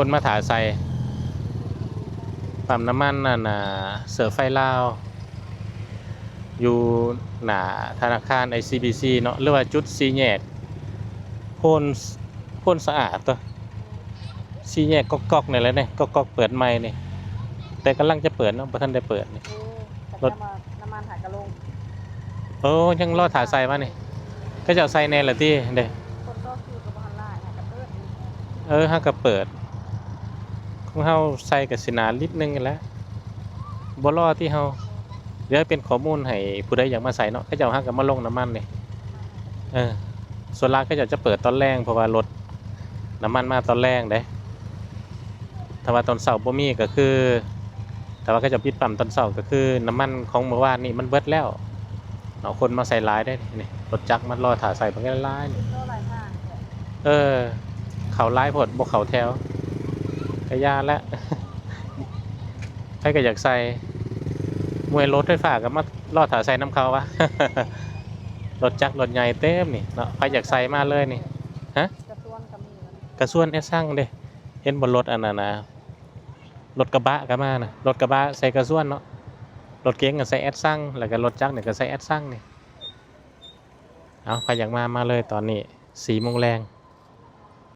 คนมาถาใส่ปั๊มน้ำมันน่ะนะเสือไฟลาวอยู่หน้าธนาคาร ICBC เนาะหรือว่าจุดสี่แยกโพนโพนสะอาดตัวสี่แยกก๊อกๆนี่แหละเนี่ยก๊อกๆเปิดใหม่นี่แต่กำลังจะเปิดเนาะบ่ทันได้เปิดนี่แต่รถจะมาน้ำมันหากระลงโอ้ยังรอถาใส่มานี่ก็จะเอาใส่แน่ละติเด้คนก็คือกับบ้านล่าหากระเติดฮักก็เปิดของเฮาใส่ก็สินาลิตรนึงนั่นแหละบ่รอที่เฮาเดี๋ยวเป็นข้อมูลให้ผู้ใดอยากมาใส่เนาะเขาเจ้าฮักก็มาลงน้ำมันนี่เออส่วนหลักเขาเจ้าจะเปิดตอนแรงเพราะว่ารถน้ำมันมาตอนแรงเด้ถ้าว่าตอนเช้าบ่มีก็คือแต่ว่าเขาจะปิดปั๊มตอนเช้าก็คือน้ำมันของเมื่อวานนี่มันเบิดแล้วเนาะคนมาใส่หลายได้นี่รถจักรมันรอถ่าใส่เพิ่นก็หลายนี่ เท่าไรมากเออเขาหลายโพดบ่เข้าแถวก็ย่านแล้ว ใครก็อยากใส่มวยรถไฟฟ้าก็มารอถ่าใส่น้ำเขาวะ รถจักรรถใหญ่เต็มนี่เนาะใครอยากใส่มาเลยนี่ฮะกระต้วนกับมีแล้วกระส่วนแอดซังเด้เห็นบนรถอันนั้นนะรถกระบะก็มานะรถกระบะใส่กระส่วนเนาะรถเก๋งก็ใส่แอดซังแล้วก็รถจักรเนี่ยก็ใส่แอดซังนี่เอาใครอยากมาเลยตอนนี้4 โมงแรง